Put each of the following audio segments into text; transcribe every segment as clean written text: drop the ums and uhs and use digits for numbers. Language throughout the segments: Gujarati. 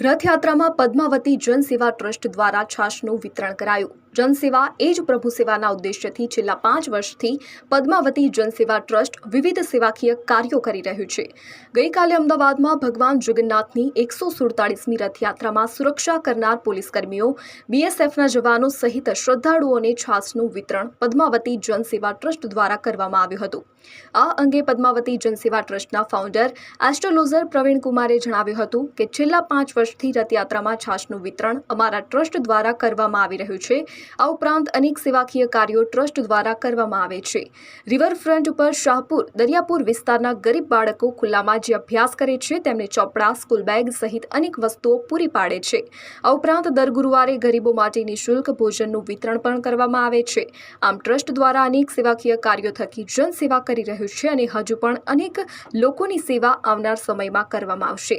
રથયાત્રામાં પદ્માવતી જનસેવા ટ્રસ્ટ દ્વારા છાશનું વિતરણ કરાયું। જનસેવા એ જ પ્રભુ સેવાના ઉદ્દેશ્યથી છેલ્લા 5 વર્ષથી પદ્માવતી જનસેવા ટ્રસ્ટ વિવિધ સેવાકીય કાર્યો કરી રહ્યું છે। ગઈકાલે અમદાવાદમાં ભગવાન જગન્નાથની 147મી રથયાત્રામાં સુરક્ષા કરનાર પોલીસકર્મીઓ, બીએસએફના જવાનો સહિત શ્રદ્ધાળુઓને છાશનું વિતરણ પદ્માવતી જનસેવા ટ્રસ્ટ દ્વારા કરવામાં આવ્યું હતું। આ અંગે પદ્માવતી જનસેવા ટ્રસ્ટના ફાઉન્ડર એસ્ટ્રોલોજર પ્રવીણ કુમારે જણાવ્યું હતું કે છેલ્લા 5 વર્ષથી રથયાત્રામાં છાશનું વિતરણ અમારા ટ્રસ્ટ દ્વારા કરવામાં આવી રહ્યું છે। આ ઉપરાંત અનેક સેવાકીય કાર્યો ટ્રસ્ટ દ્વારા કરવામાં આવે છે। રિવરફ્રન્ટ ઉપર શાહપુર દરિયાપુર વિસ્તારના ગરીબ બાળકો ખુલ્લામાં જે અભ્યાસ કરે છે તેમને ચોપડા, સ્કૂલ બેગ સહિત અનેક વસ્તુઓ પૂરી પાડે છે। આ ઉપરાંત દર ગુરુવારે ગરીબો માટે નિઃશુલ્ક ભોજનનું વિતરણ પણ કરવામાં આવે છે। આમ ટ્રસ્ટ દ્વારા અનેક સેવાકીય કાર્યો થકી જનસેવા કરી રહ્યું છે અને હજુ પણ અનેક લોકોની સેવા આવનાર સમયમાં કરવામાં આવશે।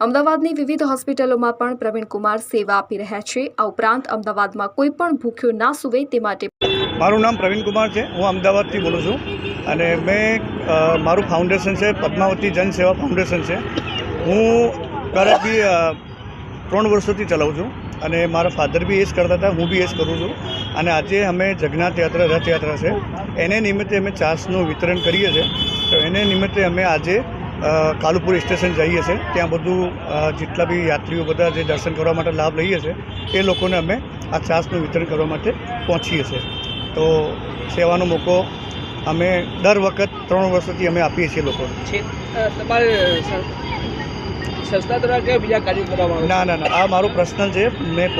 અમદાવાદની વિવિધ હોસ્પિટલોમાં પણ પ્રવીણ કુમાર સેવા આપી રહ્યા છે। આ ઉપરાંત અમદાવાદમાં કોઈ પણ ભૂખ્યો ના સૂવે તે માટે મારું નામ પ્રવીણ કુમાર છે। હું અમદાવાદથી બોલું છું અને મેં મારું ફાઉન્ડેશન છે પદ્માવતી જનસેવા ફાઉન્ડેશન છે। હું કરંટલી 3 વર્ષોથી ચલાવું છું અને મારા ફાધર બી એ જ કરતા હતા, હું બી એ જ કરું છું। અને આજે અમે જગન્નાથ યાત્રા રથયાત્રા છે એને નિમિત્તે અમે છાશનું વિતરણ કરીએ છીએ। તો એને નિમિત્તે અમે આજે કાલુપુર સ્ટેશન જઈએ છીએ। ત્યાં બધું જેટલા બી યાત્રીઓ બધા જે દર્શન કરવા માટે લાભ લઈએ છીએ એ લોકોને અમે આ છાશનું વિતરણ કરવા માટે પહોંચીએ છીએ। તો સેવાનો મોકો અમે દર વખત 3 વર્ષોથી અમે આપીએ છીએ લોકોને। તમારે સંસ્થા દ્વારા કે બીજા કાર્યો કરવામાં ના, આ મારું પર્સનલ છે। મેં